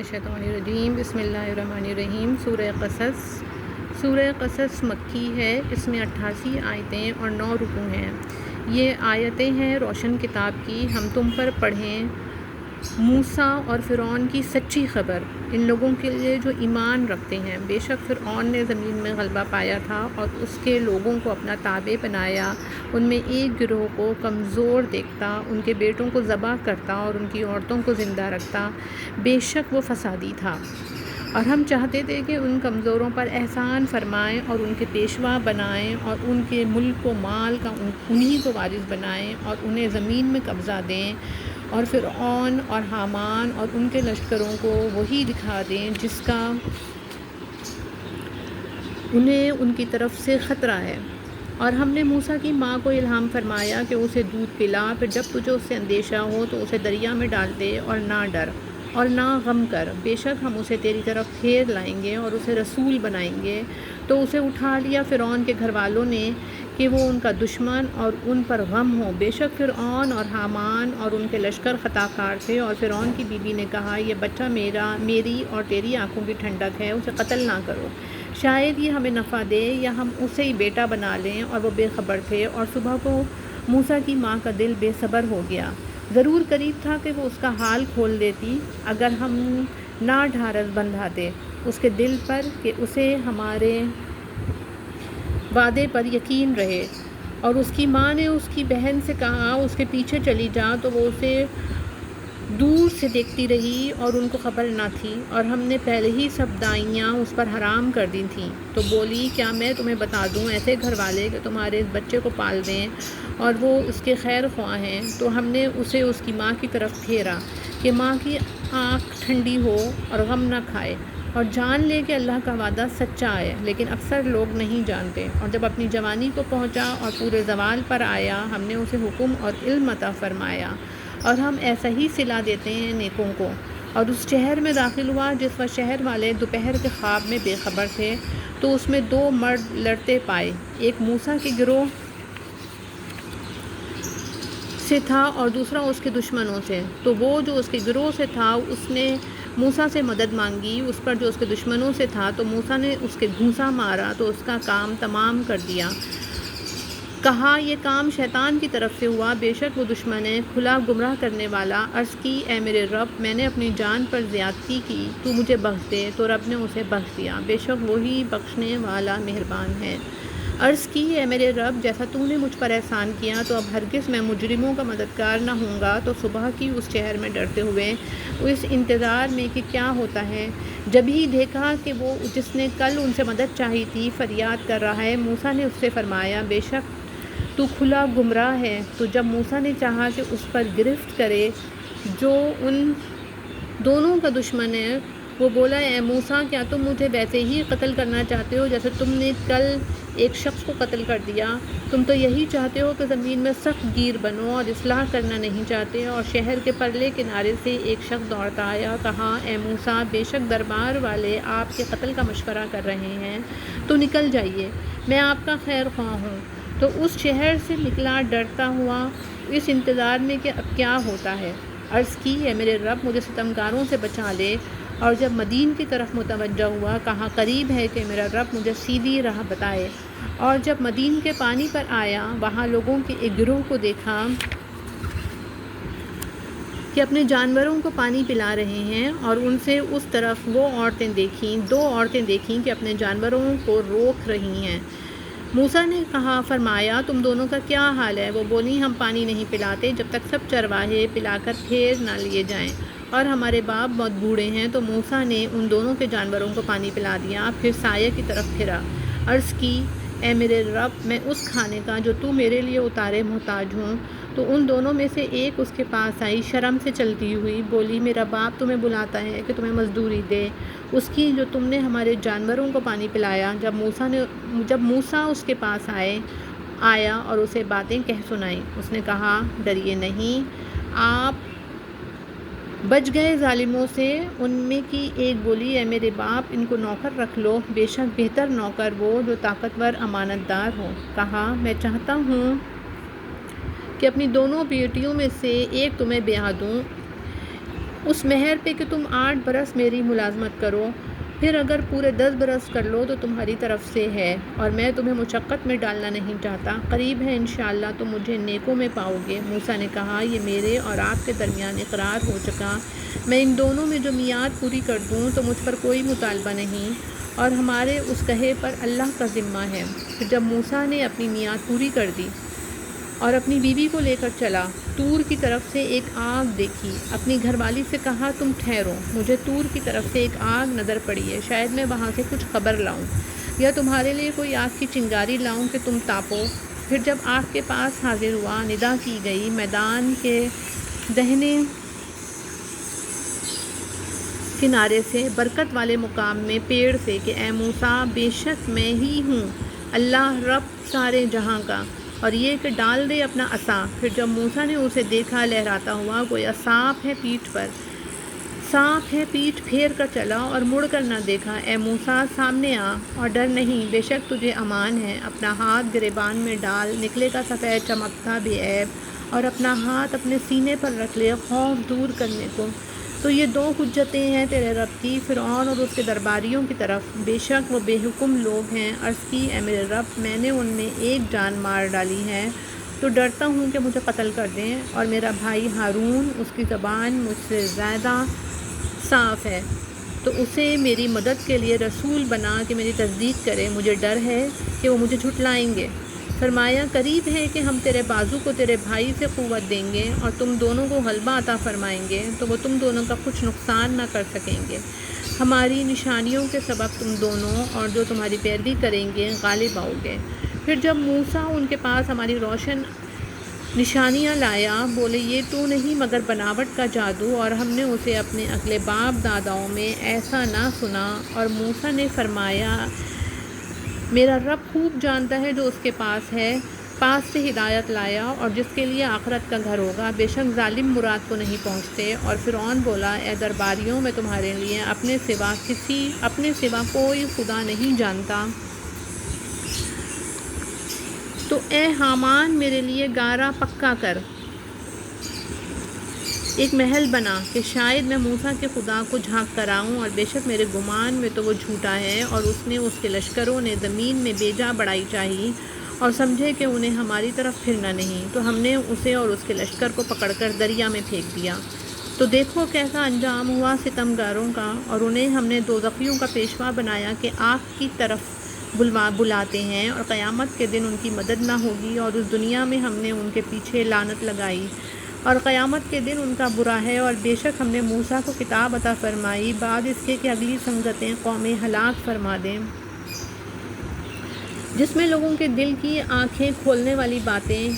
الشیطان الرجیم بسم اللہ الرحمن الرحیم۔ سورہ قصص مکی ہے۔ اس میں 88 آیتیں اور 9 رکوع ہیں۔ یہ آیتیں ہیں روشن کتاب کی، ہم تم پر پڑھیں موسیٰ اور فرعون کی سچی خبر ان لوگوں کے لیے جو ایمان رکھتے ہیں۔ بے شک فرعون نے زمین میں غلبہ پایا تھا اور اس کے لوگوں کو اپنا تابع بنایا، ان میں ایک گروہ کو کمزور دیکھتا، ان کے بیٹوں کو ذبح کرتا اور ان کی عورتوں کو زندہ رکھتا۔ بے شک وہ فسادی تھا، اور ہم چاہتے تھے کہ ان کمزوروں پر احسان فرمائیں اور ان کے پیشوا بنائیں اور ان کے ملک و مال کا انہی کو وارث بنائیں اور انہیں زمین میں قبضہ دیں، اور فرعون اور حامان اور ان کے لشکروں کو وہی دکھا دیں جس کا انہیں ان کی طرف سے خطرہ ہے۔ اور ہم نے موسیٰ کی ماں کو الہام فرمایا کہ اسے دودھ پلا، پھر جب تجھے اس سے اندیشہ ہو تو اسے دریا میں ڈال دے اور نہ ڈر اور نہ غم کر، بے شک ہم اسے تیری طرف پھیر لائیں گے اور اسے رسول بنائیں گے۔ تو اسے اٹھا لیا فرعون کے گھر والوں نے کہ وہ ان کا دشمن اور ان پر غم ہو۔ بے شک فرعون اور حامان اور ان کے لشکر خطا کار تھے، اور فرعون کی بیوی نے کہا یہ بچہ میری اور تیری آنکھوں کی ٹھنڈک ہے، اسے قتل نہ کرو، شاید یہ ہمیں نفع دے یا ہم اسے ہی بیٹا بنا لیں۔ اور وہ بے خبر تھے، اور صبح کو موسیٰ کی ماں کا دل بے صبر ہو گیا، ضرور قریب تھا کہ وہ اس کا حال کھول دیتی اگر ہم نہ ڈھارس بندھاتے اس کے دل پر کہ اسے ہمارے وعدے پر یقین رہے۔ اور اس کی ماں نے اس کی بہن سے کہا اس کے پیچھے چلی جا، تو وہ اسے دور سے دیکھتی رہی اور ان کو خبر نہ تھی، اور ہم نے پہلے ہی سب دائیاں اس پر حرام کر دی تھیں۔ تو بولی کیا میں تمہیں بتا دوں ایسے گھر والے کہ تمہارے اس بچے کو پال دیں اور وہ اس کے خیر خواہ ہیں؟ تو ہم نے اسے اس کی ماں کی طرف پھیرا کہ ماں کی آنکھ ٹھنڈی ہو اور غم نہ کھائے، اور جان لے کہ اللہ کا وعدہ سچا ہے، لیکن اکثر لوگ نہیں جانتے۔ اور جب اپنی جوانی کو پہنچا اور پورے زوال پر آیا، ہم نے اسے حکم اور علم عطا فرمایا، اور ہم ایسا ہی صلہ دیتے ہیں نیکوں کو۔ اور اس شہر میں داخل ہوا جس وقت شہر والے دوپہر کے خواب میں بے خبر تھے، تو اس میں 2 مرد لڑتے پائے، ایک موسیٰ کے گروہ سے تھا اور دوسرا اس کے دشمنوں سے۔ تو وہ جو اس کے گروہ سے تھا اس نے موسیٰ سے مدد مانگی، اس پر جو اس کے دشمنوں سے تھا تو موسیٰ نے اس کے گھونسا مارا تو اس کا کام تمام کر دیا۔ کہا یہ کام شیطان کی طرف سے ہوا، بے شک وہ دشمن ہے کھلا گمراہ کرنے والا۔ عرض کی اے میرے رب، میں نے اپنی جان پر زیادتی کی، تو مجھے بخش دے۔ تو رب نے اسے بخش دیا، بے شک وہی بخشنے والا مہربان ہے۔ عرض کی اے میرے رب، جیسا تو نے مجھ پر احسان کیا تو اب ہرگز میں مجرموں کا مددگار نہ ہوں گا۔ تو صبح کی اس شہر میں ڈرتے ہوئے اس انتظار میں کہ کیا ہوتا ہے، جب ہی دیکھا کہ وہ جس نے کل ان سے مدد چاہی تھی فریاد کر رہا ہے۔ موسیٰ نے اس سے فرمایا بے شک تو کھلا گمراہ ہے۔ تو جب موسیٰ نے چاہا کہ اس پر گرفت کرے جو ان دونوں کا دشمن ہے، وہ بولا اے موسیٰ، کیا تم مجھے ویسے ہی قتل کرنا چاہتے ہو جیسے تم نے کل ایک شخص کو قتل کر دیا؟ تم تو یہی چاہتے ہو کہ زمین میں سخت گیر بنو اور اصلاح کرنا نہیں چاہتے۔ اور شہر کے پرلے کنارے سے ایک شخص دوڑتا آیا، کہا اے موسیٰ، بے شک دربار والے آپ کے قتل کا مشورہ کر رہے ہیں، تو نکل جائیے، میں آپ کا خیر خواہ ہوں۔ تو اس شہر سے نکلا ڈرتا ہوا اس انتظار میں کہ اب کیا ہوتا ہے۔ عرض کی اے میرے رب، مجھے ستمگاروں سے بچا لے۔ اور جب مدین کی طرف متوجہ ہوا، کہا قریب ہے کہ میرا رب مجھے سیدھی راہ بتائے۔ اور جب مدین کے پانی پر آیا، وہاں لوگوں کے ایک گروہ کو دیکھا کہ اپنے جانوروں کو پانی پلا رہے ہیں، اور ان سے اس طرف وہ عورتیں دیکھیں، 2 عورتیں دیکھیں کہ اپنے جانوروں کو روک رہی ہیں۔ موسیٰ نے کہا فرمایا تم دونوں کا کیا حال ہے؟ وہ بولی ہم پانی نہیں پلاتے جب تک سب چرواہے پلا کر پھیر نہ لیے جائیں، اور ہمارے باپ بہت بوڑھے ہیں۔ تو موسیٰ نے ان دونوں کے جانوروں کو پانی پلا دیا، پھر سایہ کی طرف پھرا۔ عرض کی اے میرے رب، میں اس کھانے کا جو تو میرے لیے اتارے محتاج ہوں۔ تو ان دونوں میں سے ایک اس کے پاس آئی شرم سے چلتی ہوئی، بولی میرا باپ تمہیں بلاتا ہے کہ تمہیں مزدوری دے اس کی جو تم نے ہمارے جانوروں کو پانی پلایا۔ جب موسیٰ اس کے پاس آیا اور اسے باتیں کہہ سنائیں، اس نے کہا ڈریے نہیں، آپ بچ گئے ظالموں سے۔ ان میں کی ایک بولی اے میرے باپ، ان کو نوکر رکھ لو، بے شک بہتر نوکر وہ جو طاقتور امانت دار ہو۔ کہا میں چاہتا ہوں کہ اپنی دونوں بیٹیوں میں سے ایک تمہیں بیاہ دوں، اس مہر پہ کہ تم 8 برس میری ملازمت کرو، پھر اگر پورے 10 برس کر لو تو تمہاری طرف سے ہے، اور میں تمہیں مشقت میں ڈالنا نہیں چاہتا، قریب ہے انشاءاللہ تم مجھے نیکوں میں پاؤ گے۔ موسیٰ نے کہا، یہ میرے اور آپ کے درمیان اقرار ہو چکا، میں ان دونوں میں جو میعاد پوری کر دوں تو مجھ پر کوئی مطالبہ نہیں، اور ہمارے اس کہے پر اللہ کا ذمہ ہے۔ پھر جب موسیٰ نے اپنی میعاد پوری کر دی اور اپنی بیوی کو لے کر چلا، طور کی طرف سے ایک آگ دیکھی، اپنی گھر والی سے کہا، تم ٹھہرو، مجھے طور کی طرف سے ایک آگ نظر پڑی ہے، شاید میں وہاں سے کچھ خبر لاؤں یا تمہارے لیے کوئی آگ کی چنگاری لاؤں کہ تم تاپو۔ پھر جب آگ کے پاس حاضر ہوا، ندا کی گئی میدان کے دہنے کنارے سے، برکت والے مقام میں پیڑ سے، کہ اے موسیٰ، بے شک میں ہی ہوں اللہ رب سارے جہاں کا، اور یہ کہ ڈال دے اپنا عصا۔ پھر جب موسیٰ نے اسے دیکھا لہراتا ہوا، گویا سانپ ہے پیٹھ پر، سانپ ہے، پیٹھ پھیر کر چلا اور مڑ کر نہ دیکھا۔ اے موسیٰ، سامنے آ اور ڈر نہیں، بے شک تجھے امان ہے، اپنا ہاتھ گریبان میں ڈال، نکلے کا سفید چمکتا بے عیب، اور اپنا ہاتھ اپنے سینے پر رکھ لے خوف دور کرنے کو۔ تو یہ 2 حجتیں ہیں تیرے رب کی فرعون اور اس کے درباریوں کی طرف، بے شک وہ بے حکم لوگ ہیں۔ عرض کی، اے میرے رب، میں نے ان میں ایک جان مار ڈالی ہے تو ڈرتا ہوں کہ مجھے قتل کر دیں، اور میرا بھائی ہارون، اس کی زبان مجھ سے زیادہ صاف ہے، تو اسے میری مدد کے لیے رسول بنا کہ میری تصدیق کرے، مجھے ڈر ہے کہ وہ مجھے جھٹلائیں گے۔ فرمایا، قریب ہے کہ ہم تیرے بازو کو تیرے بھائی سے قوت دیں گے اور تم دونوں کو غلبہ عطا فرمائیں گے، تو وہ تم دونوں کا کچھ نقصان نہ کر سکیں گے۔ ہماری نشانیوں کے سبب تم دونوں اور جو تمہاری پیروی کریں گے غالب آؤ گے۔ پھر جب موسیٰ ان کے پاس ہماری روشن نشانیاں لایا، بولے، یہ تو نہیں مگر بناوٹ کا جادو، اور ہم نے اسے اپنے اگلے باپ داداؤں میں ایسا نہ سنا۔ اور موسیٰ نے فرمایا، میرا رب خوب جانتا ہے جو اس کے پاس ہے، پاس سے ہدایت لایا، اور جس کے لیے آخرت کا گھر ہوگا، بے شک ظالم مراد کو نہیں پہنچتے۔ اور فرعون بولا، اے درباریوں، میں تمہارے لیے اپنے سوا کوئی خدا نہیں جانتا، تو اے حامان میرے لیے گارا پکا کر ایک محل بنا کہ شاید میں موسیٰ کے خدا کو جھانک کر آؤں، اور بے شک میرے گمان میں تو وہ جھوٹا ہے۔ اور اس کے لشکروں نے زمین میں بے جا بڑائی چاہی اور سمجھے کہ انہیں ہماری طرف پھرنا نہیں، تو ہم نے اسے اور اس کے لشکر کو پکڑ کر دریا میں پھینک دیا۔ تو دیکھو کیسا انجام ہوا ستمگاروں کا، اور انہیں ہم نے دوزخیوں کا پیشوا بنایا کہ آگ کی طرف بلاتے ہیں، اور قیامت کے دن ان کی مدد نہ ہوگی، اور اس دنیا میں ہم نے ان کے پیچھے لعنت لگائی، اور قیامت کے دن ان کا برا ہے۔ اور بے شک ہم نے موسیٰ کو کتاب عطا فرمائی بعد اس کے کہ اگلی سنگتیں قومیں ہلاک فرما دیں، جس میں لوگوں کے دل کی آنکھیں کھولنے والی باتیں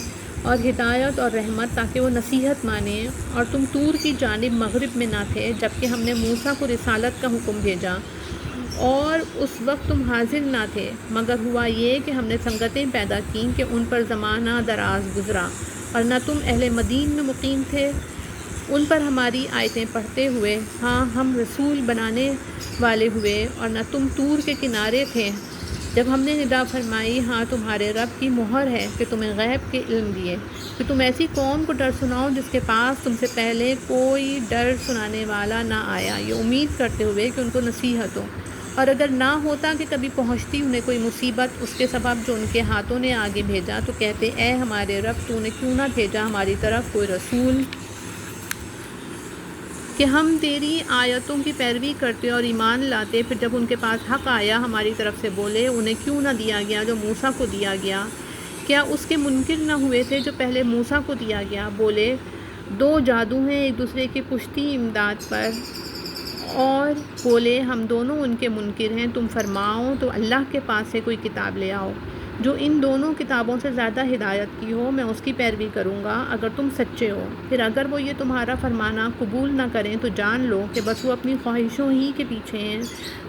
اور ہدایت اور رحمت، تاکہ وہ نصیحت مانیں۔ اور تم طور کی جانب مغرب میں نہ تھے جبکہ ہم نے موسیٰ کو رسالت کا حکم بھیجا، اور اس وقت تم حاضر نہ تھے، مگر ہوا یہ کہ ہم نے سنگتیں پیدا کیں کہ ان پر زمانہ دراز گزرا، اور نہ تم اہل مدین میں مقیم تھے ان پر ہماری آیتیں پڑھتے ہوئے، ہاں ہم رسول بنانے والے ہوئے، اور نہ تم طور کے کنارے تھے جب ہم نے ندا فرمائی، ہاں تمہارے رب کی مہر ہے کہ تمہیں غیب کے علم دیے، کہ تم ایسی قوم کو ڈر سناؤ جس کے پاس تم سے پہلے کوئی ڈر سنانے والا نہ آیا، یہ امید کرتے ہوئے کہ ان کو نصیحت ہو، اور اگر نہ ہوتا کہ کبھی پہنچتی انہیں کوئی مصیبت اس کے سبب جو ان کے ہاتھوں نے آگے بھیجا، تو کہتے، اے ہمارے رب، تو نے کیوں نہ بھیجا ہماری طرف کوئی رسول کہ ہم تیری آیتوں کی پیروی کرتے اور ایمان لاتے۔ پھر جب ان کے پاس حق آیا ہماری طرف سے، بولے، انہیں کیوں نہ دیا گیا جو موسیٰ کو دیا گیا، کیا اس کے منکر نہ ہوئے تھے جو پہلے موسیٰ کو دیا گیا؟ بولے، 2 جادو ہیں ایک دوسرے کی پشتی امداد پر، اور بولے، ہم دونوں ان کے منکر ہیں، تم فرماؤ تو اللہ کے پاس سے کوئی کتاب لے آؤ جو ان دونوں کتابوں سے زیادہ ہدایت کی ہو، میں اس کی پیروی کروں گا اگر تم سچے ہو۔ پھر اگر وہ یہ تمہارا فرمانا قبول نہ کریں تو جان لو کہ بس وہ اپنی خواہشوں ہی کے پیچھے ہیں،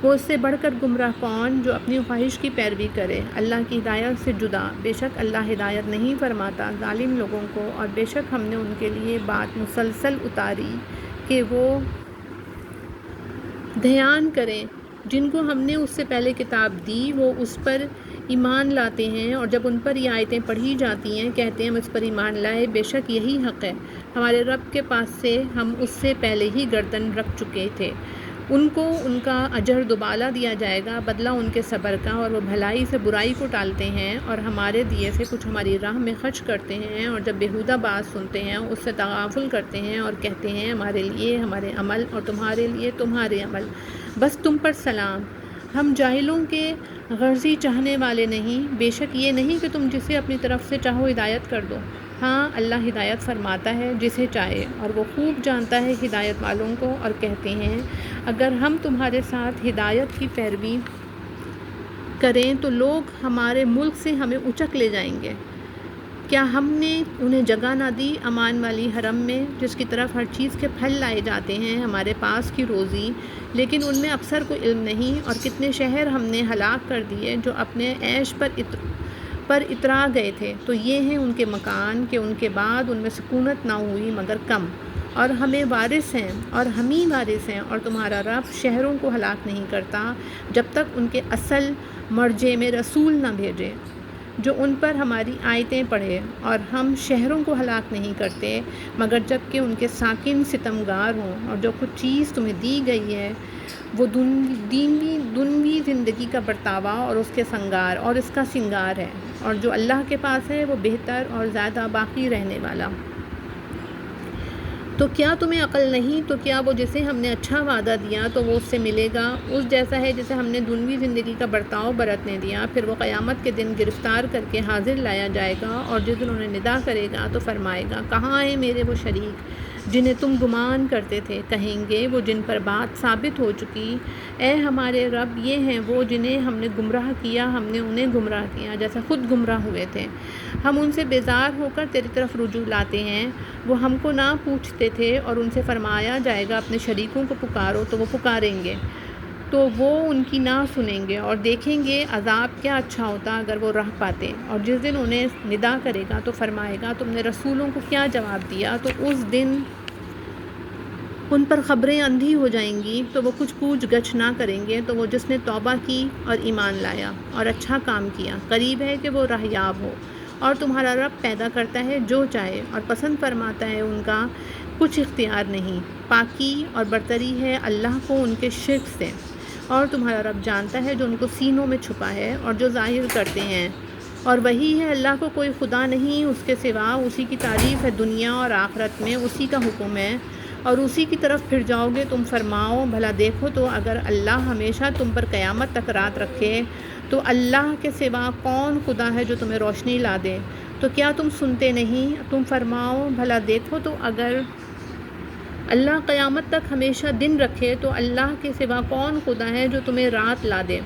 وہ اس سے بڑھ کر گمراہ کون جو اپنی خواہش کی پیروی کرے اللہ کی ہدایت سے جدا، بے شک اللہ ہدایت نہیں فرماتا ظالم لوگوں کو۔ اور بے شک ہم نے ان کے لیے بات مسلسل اتاری کہ وہ دھیان کریں، جن کو ہم نے اس سے پہلے کتاب دی وہ اس پر ایمان لاتے ہیں، اور جب ان پر یہ آیتیں پڑھی جاتی ہیں کہتے ہیں ہم اس پر ایمان لائے، بے شک یہی حق ہے ہمارے رب کے پاس سے، ہم اس سے پہلے ہی گردن رکھ چکے تھے۔ ان کو ان کا اجر دوبالا دیا جائے گا، بدلہ ان کے صبر کا، اور وہ بھلائی سے برائی کو ٹالتے ہیں اور ہمارے دیے سے کچھ ہماری راہ میں خرچ کرتے ہیں، اور جب بیہودہ بات سنتے ہیں اس سے تغافل کرتے ہیں اور کہتے ہیں ہمارے لیے ہمارے عمل اور تمہارے لیے تمہارے عمل، بس تم پر سلام، ہم جاہلوں کے غرضی چاہنے والے نہیں، بے شک یہ نہیں کہ تم جسے اپنی طرف سے چاہو ہدایت کر دو، ہاں اللہ ہدایت فرماتا ہے جسے چاہے، اور وہ خوب جانتا ہے ہدایت والوں کو، اور کہتے ہیں اگر ہم تمہارے ساتھ ہدایت کی پیروی کریں تو لوگ ہمارے ملک سے ہمیں اچک لے جائیں گے، کیا ہم نے انہیں جگہ نہ دی امان والی حرم میں جس کی طرف ہر چیز کے پھل لائے جاتے ہیں ہمارے پاس کی روزی، لیکن ان میں اکثر کو علم نہیں، اور کتنے شہر ہم نے ہلاک کر دیے جو اپنے عیش پر اترا گئے تھے، تو یہ ہیں ان کے مکان کہ ان کے بعد ان میں سکونت نہ ہوئی مگر کم، اور ہمیں وارث ہیں اور ہم ہی وارث ہیں، اور تمہارا رب شہروں کو ہلاک نہیں کرتا جب تک ان کے اصل مرجع میں رسول نہ بھیجے جو ان پر ہماری آیتیں پڑھے، اور ہم شہروں کو ہلاک نہیں کرتے مگر جب کہ ان کے ساکن ستمگار ہوں، اور جو کچھ چیز تمہیں دی گئی ہے وہ دنوی زندگی کا برتاوا اور اس کے سنگار اور اس کا سنگار ہے، اور جو اللہ کے پاس ہے وہ بہتر اور زیادہ باقی رہنے والا۔ تو کیا تمہیں عقل نہیں؟ تو کیا وہ جسے ہم نے اچھا وعدہ دیا تو وہ اس سے ملے گا، اس جیسا ہے جسے ہم نے دنوی زندگی کا برتاؤ برتنے دیا، پھر وہ قیامت کے دن گرفتار کر کے حاضر لایا جائے گا، اور جس دن انہیں ندا کرے گا تو فرمائے گا کہاں ہیں میرے وہ شریک جنہیں تم گمان کرتے تھے؟ کہیں گے وہ جن پر بات ثابت ہو چکی، اے ہمارے رب یہ ہیں وہ جنہیں ہم نے گمراہ کیا، ہم نے انہیں گمراہ کیا جیسا خود گمراہ ہوئے تھے، ہم ان سے بیزار ہو کر تیری طرف رجوع لاتے ہیں، وہ ہم کو نہ پوچھتے تھے، اور ان سے فرمایا جائے گا اپنے شریکوں کو پکارو تو وہ پکاریں گے تو وہ ان کی نہ سنیں گے، اور دیکھیں گے عذاب کیا اچھا ہوتا اگر وہ راہ پاتے، اور جس دن انہیں ندا کرے گا تو فرمائے گا تم نے رسولوں کو کیا جواب دیا، تو اس دن ان پر خبریں اندھی ہو جائیں گی تو وہ کچھ پوچھ گچھ نہ کریں گے، تو وہ جس نے توبہ کی اور ایمان لایا اور اچھا کام کیا قریب ہے کہ وہ راہیاب ہو، اور تمہارا رب پیدا کرتا ہے جو چاہے اور پسند فرماتا ہے، ان کا کچھ اختیار نہیں، پاکی اور برتری ہے اللہ کو ان کے شرک سے، اور تمہارا رب جانتا ہے جو ان کو سینوں میں چھپا ہے اور جو ظاہر کرتے ہیں، اور وہی ہے اللہ کو کوئی خدا نہیں اس کے سوا، اسی کی تعریف ہے دنیا اور آخرت میں، اسی کا حکم ہے اور اسی کی طرف پھر جاؤ گے، تم فرماؤ بھلا دیکھو تو اگر اللہ ہمیشہ تم پر قیامت تک رات رکھے تو اللہ کے سوا کون خدا ہے جو تمہیں روشنی لا دے؟ تو کیا تم سنتے نہیں؟ تم فرماؤ بھلا دیکھو تو اگر اللہ قیامت تک ہمیشہ دن رکھے تو اللہ کے سوا کون خدا ہے جو تمہیں رات لا دے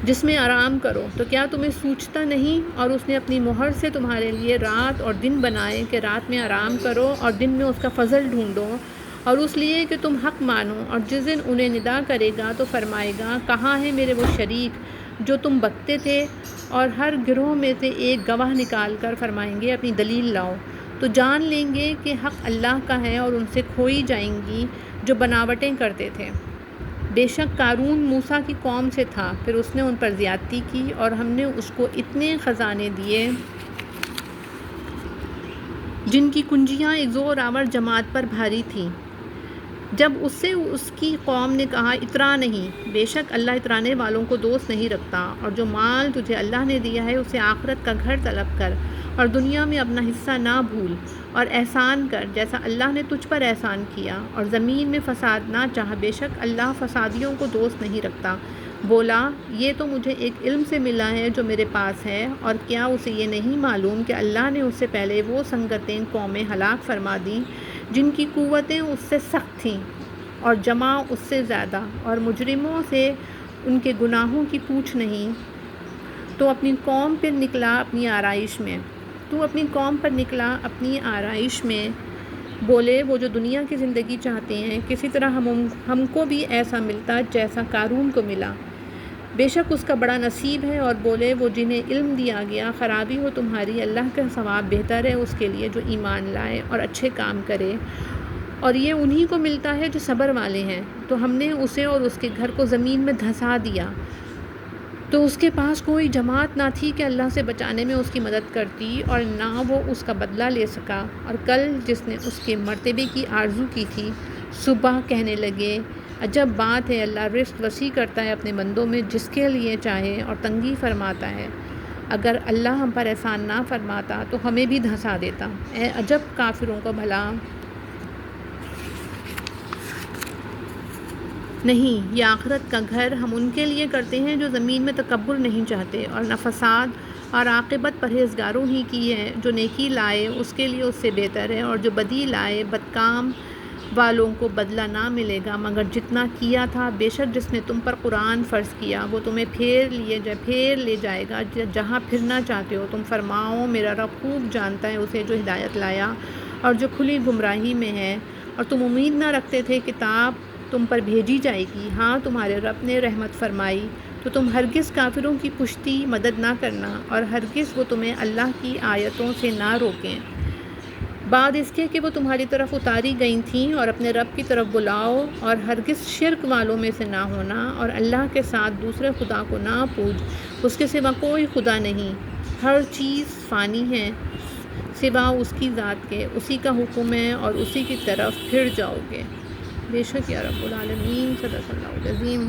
جس میں آرام کرو؟ تو کیا تمہیں سوچتا نہیں؟ اور اس نے اپنی مہر سے تمہارے لیے رات اور دن بنائے کہ رات میں آرام کرو اور دن میں اس کا فضل ڈھونڈو، اور اس لیے کہ تم حق مانو، اور جس دن انہیں ندا کرے گا تو فرمائے گا کہاں ہیں میرے وہ شریک جو تم بکتے تھے، اور ہر گروہ میں سے ایک گواہ نکال کر فرمائیں گے اپنی دلیل لاؤ، تو جان لیں گے کہ حق اللہ کا ہے، اور ان سے کھوئی جائیں گی جو بناوٹیں کرتے تھے۔ بے شک قارون موسیٰ کی قوم سے تھا، پھر اس نے ان پر زیادتی کی، اور ہم نے اس کو اتنے خزانے دیے جن کی کنجیاں ایک زور آور جماعت پر بھاری تھیں، جب اس سے اس کی قوم نے کہا اترا نہیں، بے شک اللہ اترانے والوں کو دوست نہیں رکھتا، اور جو مال تجھے اللہ نے دیا ہے اسے آخرت کا گھر طلب کر، اور دنیا میں اپنا حصہ نہ بھول، اور احسان کر جیسا اللہ نے تجھ پر احسان کیا، اور زمین میں فساد نہ چاہ، بے شک اللہ فسادیوں کو دوست نہیں رکھتا۔ بولا یہ تو مجھے ایک علم سے ملا ہے جو میرے پاس ہے، اور کیا اسے یہ نہیں معلوم کہ اللہ نے اس سے پہلے وہ سنگتیں قومیں ہلاک فرما دیں جن کی قوتیں اس سے سخت تھیں اور جمع اس سے زیادہ، اور مجرموں سے ان کے گناہوں کی پوچھ نہیں، تو اپنی قوم پر نکلا اپنی آرائش میں، تو اپنی قوم پر نکلا اپنی آرائش میں، بولے وہ جو دنیا کی زندگی چاہتے ہیں کسی طرح ہم کو بھی ایسا ملتا جیسا قارون کو ملا، بے شک اس کا بڑا نصیب ہے، اور بولے وہ جنہیں علم دیا گیا خرابی ہو تمہاری، اللہ کا ثواب بہتر ہے اس کے لیے جو ایمان لائے اور اچھے کام کرے، اور یہ انہی کو ملتا ہے جو صبر والے ہیں۔ تو ہم نے اسے اور اس کے گھر کو زمین میں دھنسا دیا، تو اس کے پاس کوئی جماعت نہ تھی کہ اللہ سے بچانے میں اس کی مدد کرتی، اور نہ وہ اس کا بدلہ لے سکا۔ اور کل جس نے اس کے مرتبے کی آرزو کی تھی، صبح کہنے لگے عجب بات ہے، اللہ رزق وسیع کرتا ہے اپنے بندوں میں جس کے لیے چاہے اور تنگی فرماتا ہے۔ اگر اللہ ہم پر احسان نہ فرماتا تو ہمیں بھی دھنسا دیتا۔ اے عجب کافروں کو بھلا نہیں، یہ آخرت کا گھر ہم ان کے لیے کرتے ہیں جو زمین میں تکبر نہیں چاہتے اور نہ فساد، اور عاقبت پرہیزگاروں ہی کی ہے۔ جو نیکی لائے اس کے لیے اس سے بہتر ہے، اور جو بدی لائے بدکام والوں کو بدلہ نہ ملے گا مگر جتنا کیا تھا۔ بے شک جس نے تم پر قرآن فرض کیا وہ تمہیں پھیر لے جائے گا جہاں پھرنا چاہتے ہو۔ تم فرماؤ میرا رب خوب جانتا ہے اسے جو ہدایت لایا اور جو کھلی گمراہی میں ہے۔ اور تم امید نہ رکھتے تھے کتاب تم پر بھیجی جائے گی، ہاں تمہارے رب نے رحمت فرمائی، تو تم ہرگز کافروں کی پشتی مدد نہ کرنا، اور ہرگز وہ تمہیں اللہ کی آیتوں سے نہ روکیں بعد اس کے کہ وہ تمہاری طرف اتاری گئی تھیں، اور اپنے رب کی طرف بلاؤ، اور ہرگز شرک والوں میں سے نہ ہونا، اور اللہ کے ساتھ دوسرے خدا کو نہ پوج، اس کے سوا کوئی خدا نہیں، ہر چیز فانی ہے سوا اس کی ذات کے، اسی کا حکم ہے اور اسی کی طرف پھر جاؤ گے۔ بے شک یا رب العالمین، صدق اللہ العظیم۔